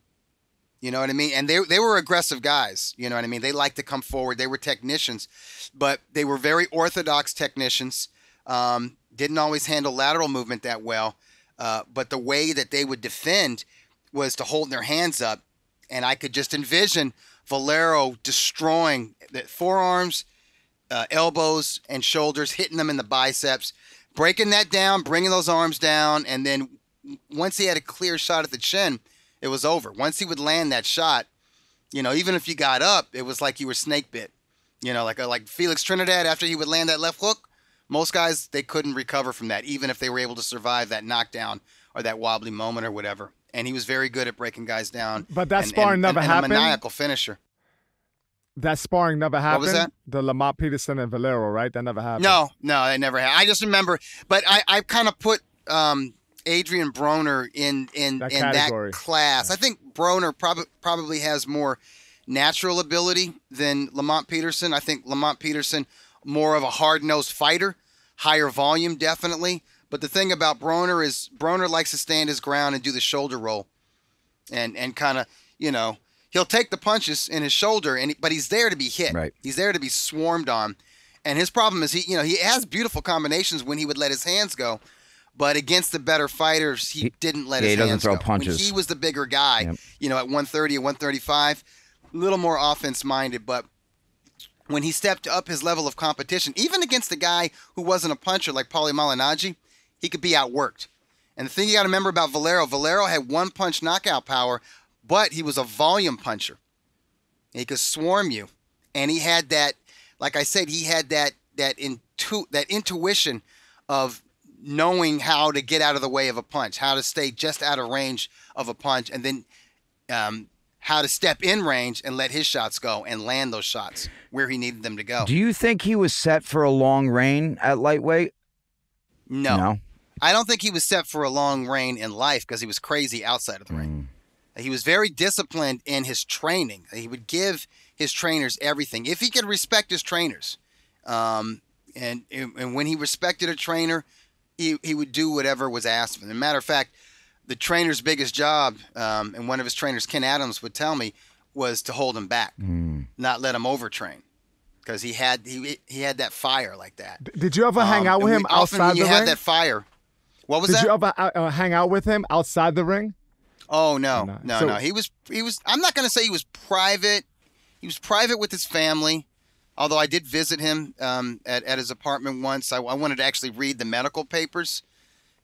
You know what I mean? And they were aggressive guys. You know what I mean? They liked to come forward. They were technicians, but they were very orthodox technicians. Didn't always handle lateral movement that well. But the way that they would defend was to hold their hands up. And I could just envision Valero destroying the forearms, elbows, and shoulders, hitting them in the biceps, breaking that down, bringing those arms down. And then once he had a clear shot at the chin, it was over. Once he would land that shot, you know, even if you got up, it was like you were snake bit. You know, like Felix Trinidad, after he would land that left hook, most guys, they couldn't recover from that, even if they were able to survive that knockdown or that wobbly moment or whatever. And he was very good at breaking guys down. But that sparring never happened? A maniacal finisher. That sparring never happened? What was that? The Lamont Peterson and Valero, right? That never happened? No, that never happened. I just remember, but I kind of put Adrian Broner in that class. Yeah. I think Broner probably has more natural ability than Lamont Peterson. I think Lamont Peterson, more of a hard-nosed fighter, higher volume definitely. But the thing about Broner is Broner likes to stand his ground and do the shoulder roll, and kind of, you know, he'll take the punches in his shoulder, but he's there to be hit. Right. He's there to be swarmed on. And his problem is he has beautiful combinations when he would let his hands go, but against the better fighters, he didn't let his hands go. He doesn't throw punches. When he was the bigger guy, yep. You know, at 130 or 135, a little more offense-minded, but when he stepped up his level of competition, even against a guy who wasn't a puncher like Paulie Malignaggi, he could be outworked. And the thing you got to remember about Valero had one-punch knockout power, but he was a volume puncher. He could swarm you. And he had that, like I said, he had that intuition of knowing how to get out of the way of a punch, how to stay just out of range of a punch, and then how to step in range and let his shots go and land those shots where he needed them to go. Do you think he was set for a long reign at lightweight? No. I don't think he was set for a long reign in life because he was crazy outside of the ring. He was very disciplined in his training. He would give his trainers everything. If he could respect his trainers, and when he respected a trainer, he would do whatever was asked of him. As a matter of fact, the trainer's biggest job, and one of his trainers, Ken Adams, would tell me, was to hold him back, not let him overtrain, because he had that fire like that. Did you ever hang out with him outside the ring? Often when you have that fire. What was that? Did you ever hang out with him outside the ring? Oh, no. He was, I'm not going to say he was private. He was private with his family, although I did visit him at his apartment once. I wanted to actually read the medical papers,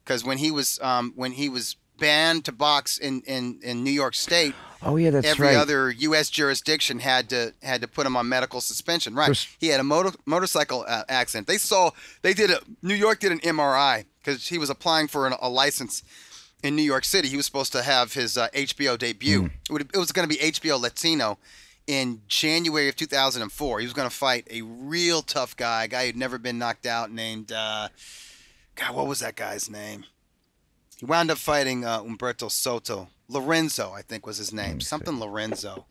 because when he was banned to box in New York State, oh yeah, that's every right. other U.S. jurisdiction had to put him on medical suspension. Right. He had a motorcycle accident. New York did an MRI because he was applying for a license in New York City. He was supposed to have his HBO debut. It was going to be HBO Latino in January of 2004. He was going to fight a real tough guy, a guy who'd never been knocked out, named God, what was that guy's name? He wound up fighting Humberto Soto. Lorenzo, I think was his name. Something Lorenzo.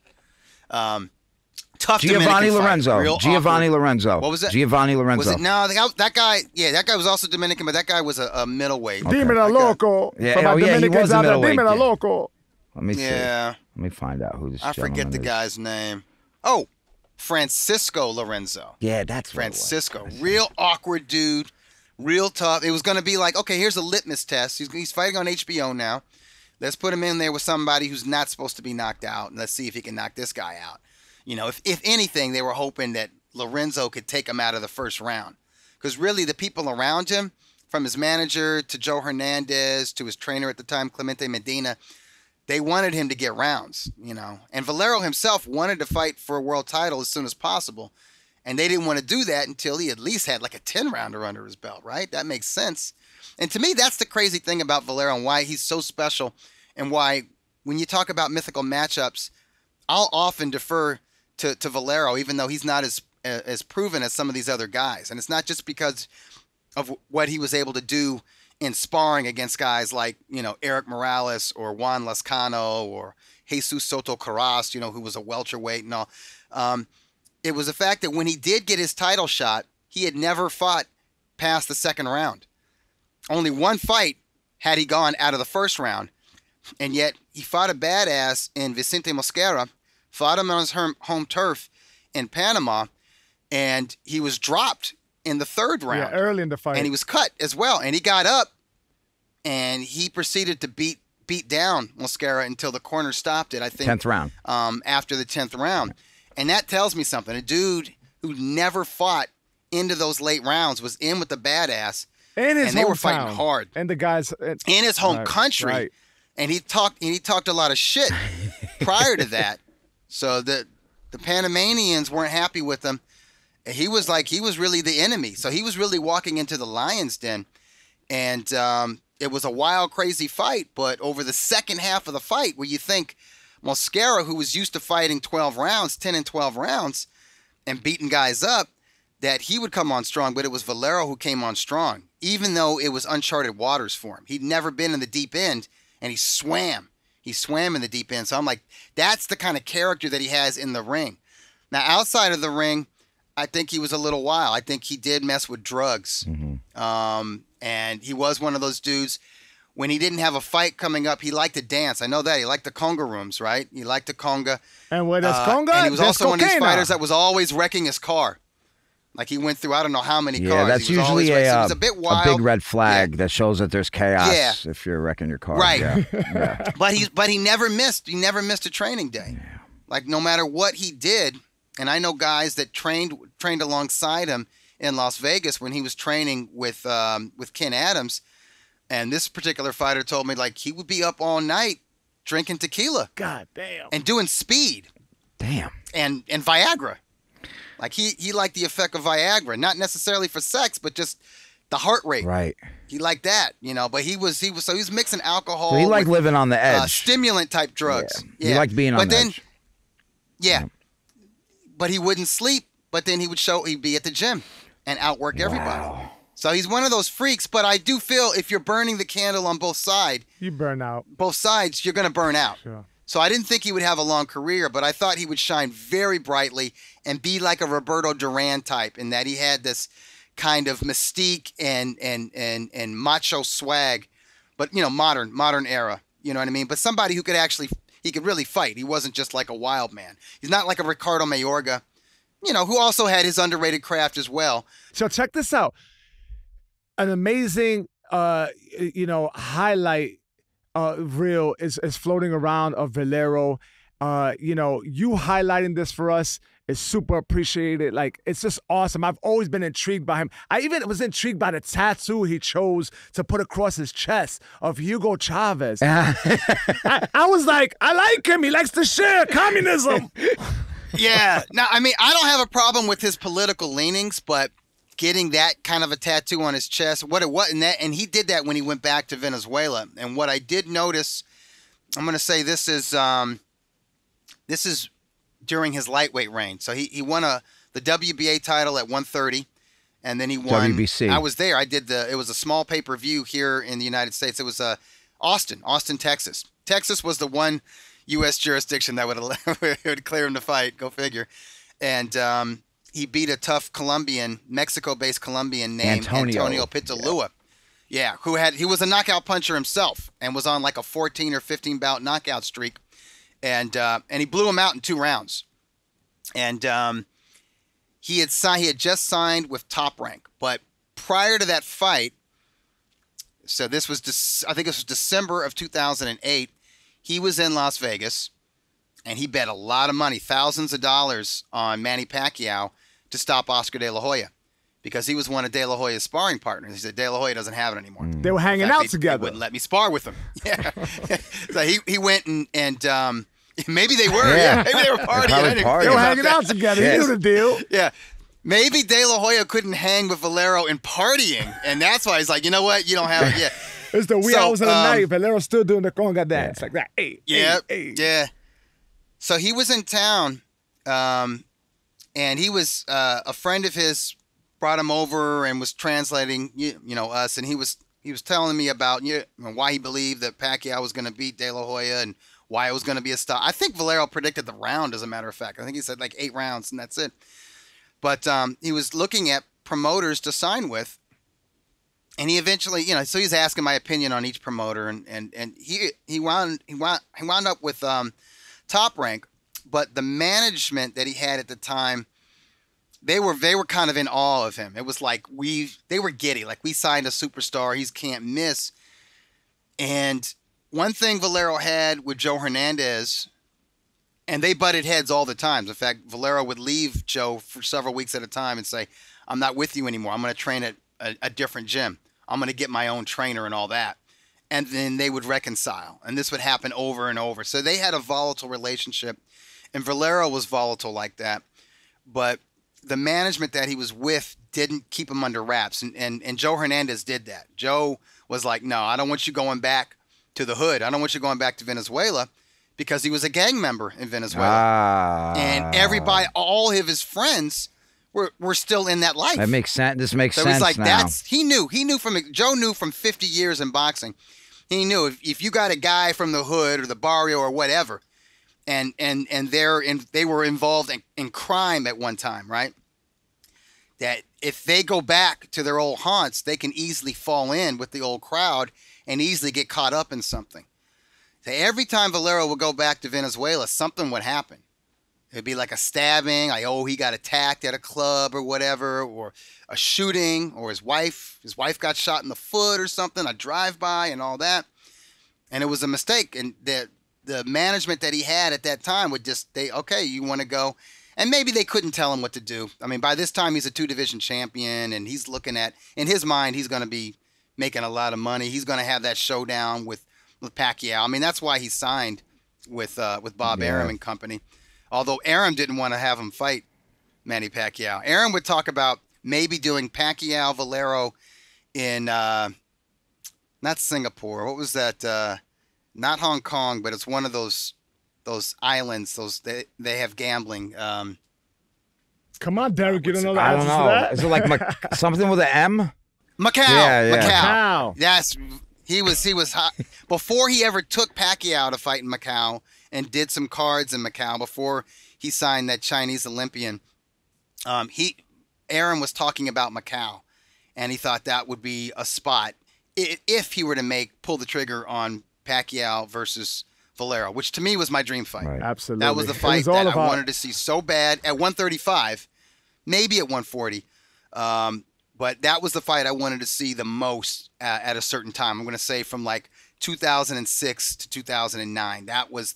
Tough Giovanni Lorenzo. Giovanni Lorenzo. What was it? Giovanni Lorenzo. Was it? No, that guy. Yeah, that guy was also Dominican, but that guy was a middleweight. Okay. Dímelo loco. Yeah, he was a middleweight. Dímelo loco. Let me see. Yeah. Let me find out who this I forget the guy's name. Oh, Francisco Lorenzo. Yeah, that's Francisco. Real awkward dude. Real tough. It was going to be like, okay, here's a litmus test. He's fighting on HBO now. Let's put him in there with somebody who's not supposed to be knocked out, and let's see if he can knock this guy out. You know, if anything, they were hoping that Lorenzo could take him out of the first round. Because really, the people around him, from his manager to Joe Hernandez to his trainer at the time, Clemente Medina, they wanted him to get rounds, you know. And Valero himself wanted to fight for a world title as soon as possible. And they didn't want to do that until he at least had like a 10-rounder under his belt, right? That makes sense. And to me, that's the crazy thing about Valero and why he's so special, and why when you talk about mythical matchups, I'll often defer to Valero, even though he's not as proven as some of these other guys. And it's not just because of what he was able to do in sparring against guys like, Eric Morales or Juan Lascano or Jesus Soto Carras, who was a welterweight and all. It was the fact that when he did get his title shot, he had never fought past the second round. Only one fight had he gone out of the first round. And yet he fought a badass in Vicente Mosquera, fought him on his home turf in Panama, and he was dropped in the third round. Yeah, early in the fight. And he was cut as well. And he got up, and he proceeded to beat down Mosquera until the corner stopped it, I think. 10th round. After the 10th round. And that tells me something. A dude who never fought into those late rounds was in with the badass. And they were fighting hard. And the guys in his home country. Right. And he talked a lot of shit prior to that. So the Panamanians weren't happy with him. He was really the enemy. So he was really walking into the lion's den. And it was a wild, crazy fight. But over the second half of the fight, where you think Mosquera, who was used to fighting 10 and 12 rounds, and beating guys up, that he would come on strong. But it was Valero who came on strong, even though it was uncharted waters for him. He'd never been in the deep end. And he swam. He swam in the deep end. So I'm like, that's the kind of character that he has in the ring. Now, outside of the ring, I think he was a little wild. I think he did mess with drugs. Mm-hmm. And he was one of those dudes. When he didn't have a fight coming up, he liked to dance. I know that. He liked the conga rooms, right? He liked the conga. And where does conga? And he was also one of these fighters that was always wrecking his car. Like he went through, I don't know how many cars. Yeah, that's usually it was a bit wild. A big red flag that shows that there's chaos if you're wrecking your car. Right. Yeah. But he never missed. He never missed a training day. Yeah. Like no matter what he did, and I know guys that trained alongside him in Las Vegas when he was training with Ken Adams, and this particular fighter told me like he would be up all night drinking tequila. God damn. And doing speed. Damn. And Viagra. Like he liked the effect of Viagra, not necessarily for sex, but just the heart rate. Right. He liked that, But he was mixing alcohol. So he liked living on the edge. Stimulant type drugs. Yeah. He liked being on the edge. Yeah. But he wouldn't sleep. But then he'd be at the gym and outwork everybody. So he's one of those freaks. But I do feel if you're burning the candle on both sides, you burn out. Both sides, you're going to burn out. Sure. So I didn't think he would have a long career, but I thought he would shine very brightly and be like a Roberto Duran type in that he had this kind of mystique and macho swag, but modern era, you know what I mean? But somebody who he could really fight. He wasn't just like a wild man. He's not like a Ricardo Mayorga, who also had his underrated craft as well. So check this out. An amazing, highlight reel is floating around of Valero. You highlighting this for us is super appreciated. Like, it's just awesome. I've always been intrigued by him. I even was intrigued by the tattoo he chose to put across his chest of Hugo Chavez. I was like, I like him. He likes to share communism. Yeah. Now, I mean, I don't have a problem with his political leanings, but getting that kind of a tattoo on his chest, and he did that when he went back to Venezuela. And what I did notice, I'm going to say this is during his lightweight reign. So he won the WBA title at 130, and then he won WBC. I was there. It was a small pay-per-view here in the United States. It was Austin, Texas. Texas was the one U.S. jurisdiction that would clear him to fight. Go figure. And he beat a tough Mexico-based Colombian named Antonio Pitalua. Yeah, he was a knockout puncher himself and was on like a 14 or 15 bout knockout streak. And he blew him out in 2 rounds. And he had just signed with Top Rank. But prior to that fight, so this was I think this was December of 2008, he was in Las Vegas. And he bet a lot of money, thousands of dollars, on Manny Pacquiao to stop Oscar De La Hoya, because he was one of De La Hoya's sparring partners. He said De La Hoya doesn't have it anymore. They were hanging out together. They wouldn't let me spar with him. Yeah. So he went and maybe they were. Yeah. Maybe they were partying. They were hanging out together. He knew the deal. Yeah. Maybe De La Hoya couldn't hang with Valero in partying, and that's why he's like, you know what? You don't have it. Yeah. It's the wee hours of the night. Valero's still doing the conga dance like that. Hey, yeah. So he was in town, and he was a friend of his brought him over and was translating, us, and he was He was telling me about why he believed that Pacquiao was going to beat De La Hoya and why it was going to be a stop. I think Valero predicted the round, as a matter of fact. I think he said like 8 rounds and that's it. But he was looking at promoters to sign with, and he eventually, so he's asking my opinion on each promoter, and he wound up with Top Rank, but the management that he had at the time, they were kind of in awe of him. It was like they were giddy, like we signed a superstar, he can't miss. And one thing Valero had with Joe Hernandez, and they butted heads all the time. In fact, Valero would leave Joe for several weeks at a time and say, I'm not with you anymore. I'm going to train at a different gym. I'm going to get my own trainer and all that. And then they would reconcile. And this would happen over and over. So they had a volatile relationship. And Valero was volatile like that. But the management that he was with didn't keep him under wraps. And Joe Hernandez did that. Joe was like, no, I don't want you going back to the hood. I don't want you going back to Venezuela, because he was a gang member in Venezuela. And everybody, all of his friends were still in that life. That makes sense. This makes sense. So he's like, now. Joe knew from 50 years in boxing. He knew if you got a guy from the hood or the barrio or whatever, and they were involved in crime at one time, right? That if they go back to their old haunts, they can easily fall in with the old crowd and easily get caught up in something. So every time Valero would go back to Venezuela, something would happen. It'd be like a stabbing, like, he got attacked at a club or whatever, or a shooting, or his wife got shot in the foot or something, a drive-by and all that. And it was a mistake. And the management that he had at that time would just, okay, you want to go. And maybe they couldn't tell him what to do. I mean, by this time, he's a 2-division champion, and he's looking at, in his mind, he's going to be making a lot of money. He's going to have that showdown with Pacquiao. I mean, that's why he signed with Bob Arum and company. Although Arum didn't want to have him fight Manny Pacquiao. Arum would talk about maybe doing Pacquiao Valero in not Singapore. What was that? Not Hong Kong, but it's one of those islands. They have gambling. Come on, Derek, you don't know the I don't answers to know. that? Is it like something with an M? Macau. Yeah. Macau. Yes. He was hot. Before he ever took Pacquiao to fight in Macau and did some cards in Macau before he signed that Chinese Olympian, Arum was talking about Macau, and he thought that would be a spot if he were to pull the trigger on Pacquiao versus Valero, which to me was my dream fight. Right. Absolutely. That was the fight that I wanted to see so bad at 135, maybe at 140. But that was the fight I wanted to see the most at a certain time. I'm going to say from like 2006 to 2009. That was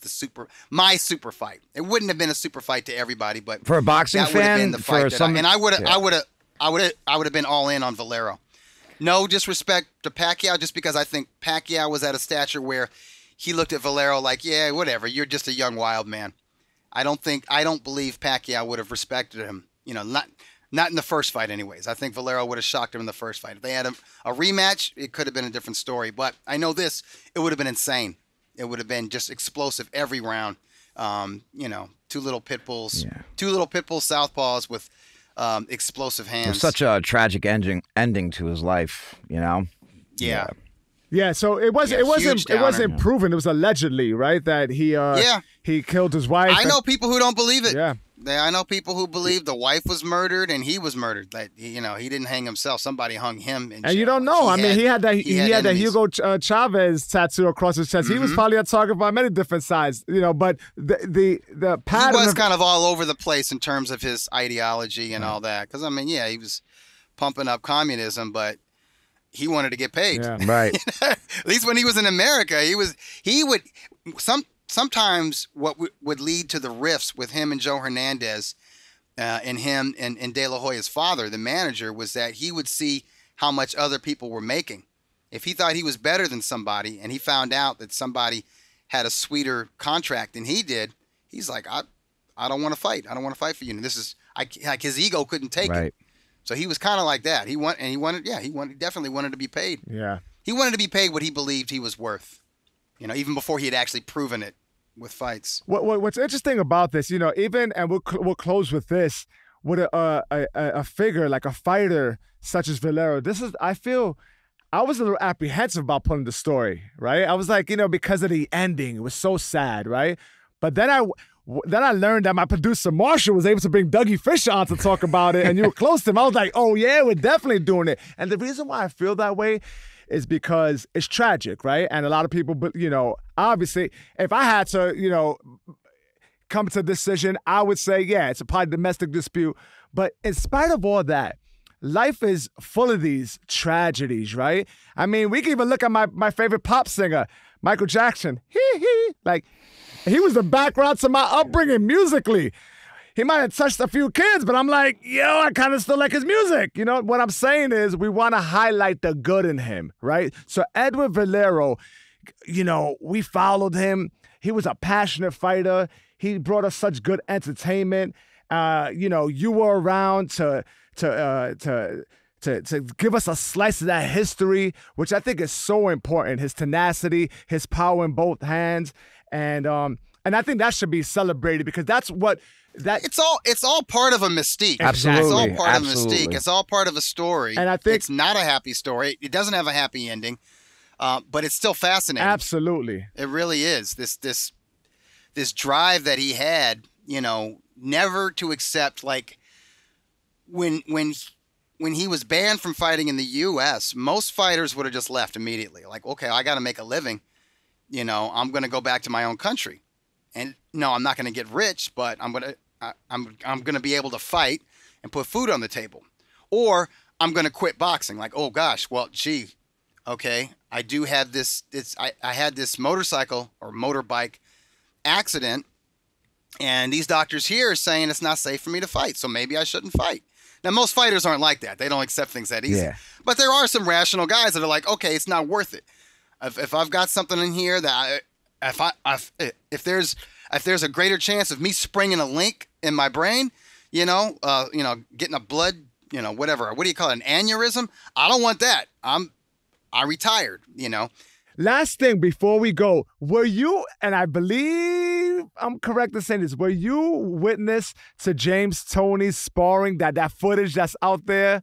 my super fight. It wouldn't have been a super fight to everybody, but for a boxing that would have fan, been the fight. I would have been all in on Valero. No disrespect to Pacquiao, just because I think Pacquiao was at a stature where he looked at Valero like, yeah, whatever. You're just a young wild man. I don't believe Pacquiao would have respected him. Not in the first fight, anyways. I think Valero would have shocked him in the first fight. If they had a rematch, it could have been a different story. But I know this, it would have been insane. It would have been just explosive every round. Two little pit bulls southpaws with explosive hands. It was such a tragic ending to his life, Yeah. Yeah, so it wasn't proven. It was allegedly, right, that he killed his wife. I know people who don't believe it. Yeah. I know people who believe the wife was murdered and he was murdered. Like, he didn't hang himself. Somebody hung him. And you don't know. He had that Hugo Chavez tattoo across his chest. Mm-hmm. He was probably a target by many different sides. But the pattern. He was kind of all over the place in terms of his ideology and all that. Because he was pumping up communism, but he wanted to get paid. Yeah. Right. At least when he was in America, sometimes what would lead to the rifts with him and Joe Hernandez and him and De La Hoya's father, the manager, was that he would see how much other people were making. If he thought he was better than somebody and he found out that somebody had a sweeter contract than he did, he's like, I don't want to fight. I don't want to fight for you. And his ego couldn't take it. So he was kind of like that. He definitely wanted to be paid. Yeah. He wanted to be paid what he believed he was worth, even before he had actually proven it with fights. What's interesting about this, even, and we'll close with this, with a figure like a fighter such as Valero, I feel I was a little apprehensive about pulling the story, right? I was like, because of the ending, it was so sad, right? But then I learned that my producer Marshall was able to bring Dougie Fischer on to talk about it, and you were close to him. I was like, oh yeah, we're definitely doing it. And the reason why I feel that way is because it's tragic, right? And a lot of people, obviously, if I had to, come to a decision, I would say, yeah, it's a probably domestic dispute. But in spite of all that, life is full of these tragedies, right? I mean, we can even look at my favorite pop singer, Michael Jackson. Like, he was the background to my upbringing musically. He might have touched a few kids, but I'm like, I kind of still like his music. What I'm saying is we want to highlight the good in him, right? So Edwin Valero, we followed him. He was a passionate fighter. He brought us such good entertainment. You were around to give us a slice of that history, which I think is so important. His tenacity, his power in both hands, and I think that should be celebrated because that's what. It's all part of a mystique. Absolutely. It's all part of a mystique. It's all part of a story. And I think it's not a happy story. It doesn't have a happy ending, but it's still fascinating. Absolutely. It really is. This drive that he had, never to accept, like when he was banned from fighting in the U.S., most fighters would have just left immediately. Like, okay, I got to make a living. I'm going to go back to my own country. And no, I'm not going to get rich, but I'm going to be able to fight and put food on the table. Or I'm going to quit boxing. Like, oh gosh, well, gee, okay, I do have this. I had this motorcycle or motorbike accident, and these doctors here are saying it's not safe for me to fight, so maybe I shouldn't fight. Now, most fighters aren't like that. They don't accept things that easy. Yeah. But there are some rational guys that are like, okay, it's not worth it. If I've got something in here that if there's a greater chance of me springing a link in my brain, getting a blood, whatever. What do you call it? An aneurysm? I don't want that. I retired, Last thing before we go, were you, and I believe I'm correct in saying this, were you witness to James Toney's sparring, that footage that's out there?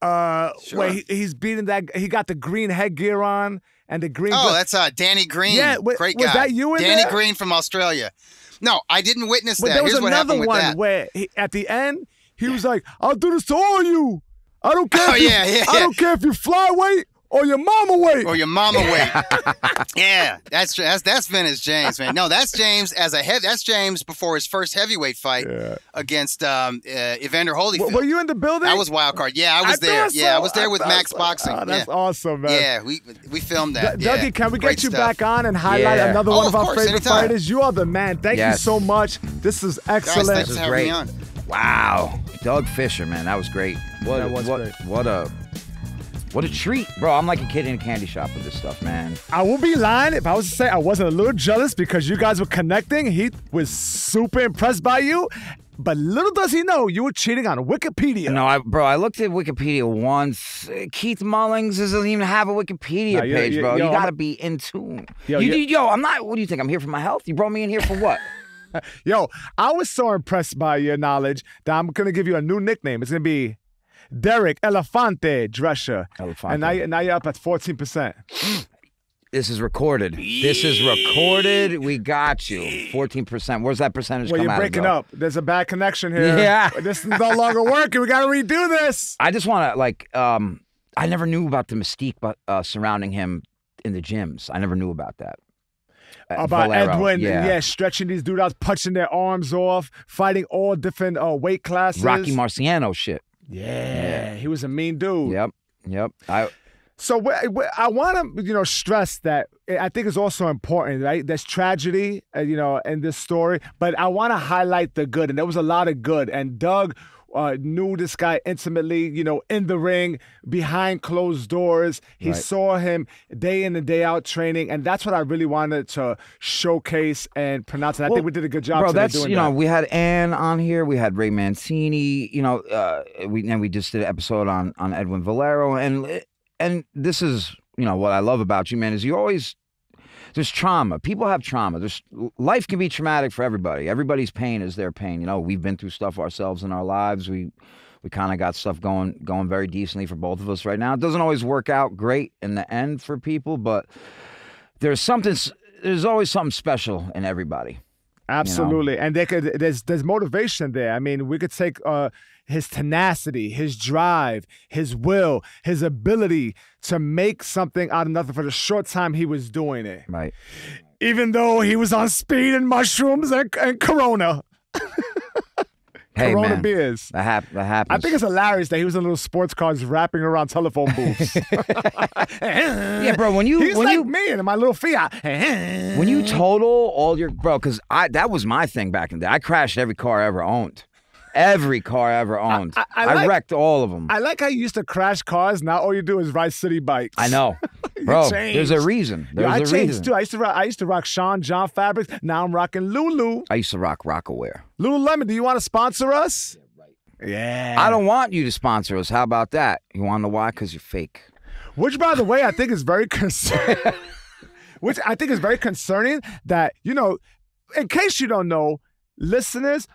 Sure. Where he's beating he got the green headgear on and the green. Oh, that's Danny Green. Yeah, great guy. Was that you in Danny there? Green from Australia. No, I didn't witness But that. there was Here's what another happened with one that. where at the end he was like, "I'll do this to all you. I don't care. I don't care if you flyweight or your mama weight. Or your mama weight." Yeah, that's vintage James, man. No, that's James that's James before his first heavyweight fight against Evander Holyfield. Were you in the building? That was wild card. Yeah, I was there. So. Yeah, I was there with Max Boxing. Oh, that's awesome, man. Yeah, we filmed that. Dougie, can we Great get you stuff. back on and highlight another one of our favorite anytime. fighters? You are the man. Thank you so much. This is excellent. Guys, thanks for having me on. Wow, Doug Fischer, man, that was great. What a treat, bro. I'm like a kid in a candy shop with this stuff, man. I will be lying if I was to say I wasn't a little jealous because you guys were connecting. He was super impressed by you. But little does he know, you were cheating on Wikipedia. No, I looked at Wikipedia once. Keith Mullings doesn't even have a Wikipedia page, bro. You gotta be in tune. I'm not. What do you think? I'm here for my health? You brought me in here for what? Yo, I was so impressed by your knowledge that I'm gonna give you a new nickname. It's gonna be Derek Elefante Drescher. And now you're up at 14%. This is recorded. This is recorded. We got you. 14%. Where's that percentage come out of? Well, you're breaking up. There's a bad connection here. Yeah. This is no longer working. We got to redo this. I just want to, I never knew about the mystique surrounding him in the gyms. I never knew about that. About Valero. Edwin, stretching these dudes out, punching their arms off, fighting all different weight classes. Rocky Marciano shit. Yeah, he was a mean dude. Yep. So I want to, stress that I think it's also important, right? There's tragedy, in this story, but I want to highlight the good, and there was a lot of good. And Doug knew this guy intimately, in the ring, behind closed doors. He saw him day in and day out training, and that's what I really wanted to showcase and pronounce. And I think we did a good job. Bro, that's doing that. We had Ann on here, we had Ray Mancini, we just did an episode on Edwin Valero, and this is, what I love about you, man, is there's trauma. People have trauma. Life can be traumatic for everybody. Everybody's pain is their pain. We've been through stuff ourselves in our lives. We We kind of got stuff going very decently for both of us right now. It doesn't always work out great in the end for people, but there's always something special in everybody. Absolutely. You know? And there's motivation there. I mean, we could take his tenacity, his drive, his will, his ability to make something out of nothing for the short time he was doing it. Right. Even though he was on speed and mushrooms and Corona. Hey, Corona man, beers. That happens. I think it's hilarious that he was in little sports cars rapping around telephone booths. Yeah, bro. He's like me in my little Fiat. When you total all your because that was my thing back in the day. I crashed every car I ever owned. Every car I ever owned. I wrecked all of them. I like how you used to crash cars. Now all you do is ride city bikes. I know. Bro, there's a reason. I changed too. I used to rock Sean John fabrics. Now I'm rocking Lulu. I used to rock Rockaware. Lululemon, do you want to sponsor us? Yeah. I don't want you to sponsor us. How about that? You want to know why? Because you're fake. Which, by the way, I think is very concerning. Which I think is very concerning that, in case you don't know, listeners,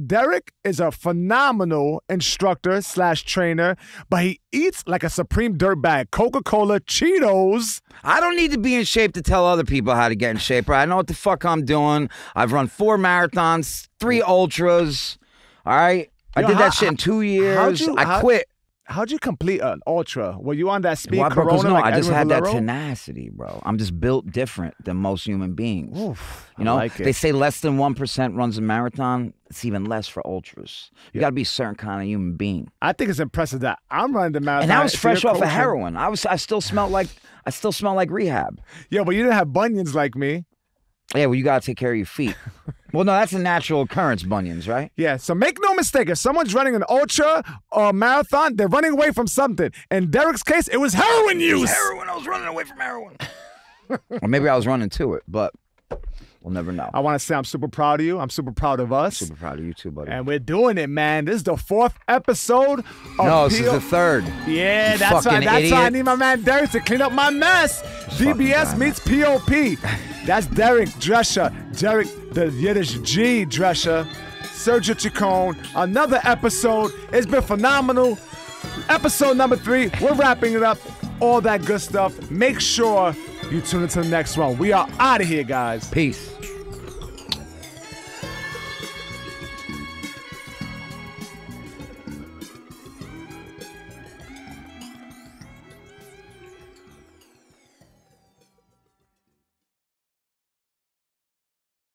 Derek is a phenomenal instructor / trainer, but he eats like a supreme dirtbag. Coca-Cola, Cheetos. I don't need to be in shape to tell other people how to get in shape. I know what the fuck I'm doing. I've run 4 marathons, 3 ultras. All right? I did that shit in 2 years. I quit. How'd you complete an ultra? Were you on that speed Corona? No, like I just Edwin had Valero? that tenacity, bro. I'm just built different than most human beings. Oof, you know, like it. They say less than 1% runs a marathon. It's even less for ultras. You got to be a certain kind of human being. I think it's impressive that I'm running the marathon. And I was fresh off of heroin. I still smell like rehab. Yeah, but you didn't have bunions like me. Yeah, well, you got to take care of your feet. Well, no, that's a natural occurrence, bunions, right? Yeah, so make no mistake. If someone's running an ultra or marathon, they're running away from something. In Derek's case, it was heroin use. It was heroin. I was running away from heroin. Or maybe I was running to it, but we'll never know. I want to say I'm super proud of you. I'm super proud of us. Super proud of you too, buddy. And we're doing it, man. This is the 4th episode of No, this is the 3rd. Yeah, that's why I need my man Derek to clean up my mess. DBS meets P.O.P. That's Derek Drescher. Derek, the Yiddish G Drescher. Sergio Chacon. Another episode. It's been phenomenal. Episode number 3. We're wrapping it up. All that good stuff. Make sure you tune into the next one. We are out of here, guys. Peace.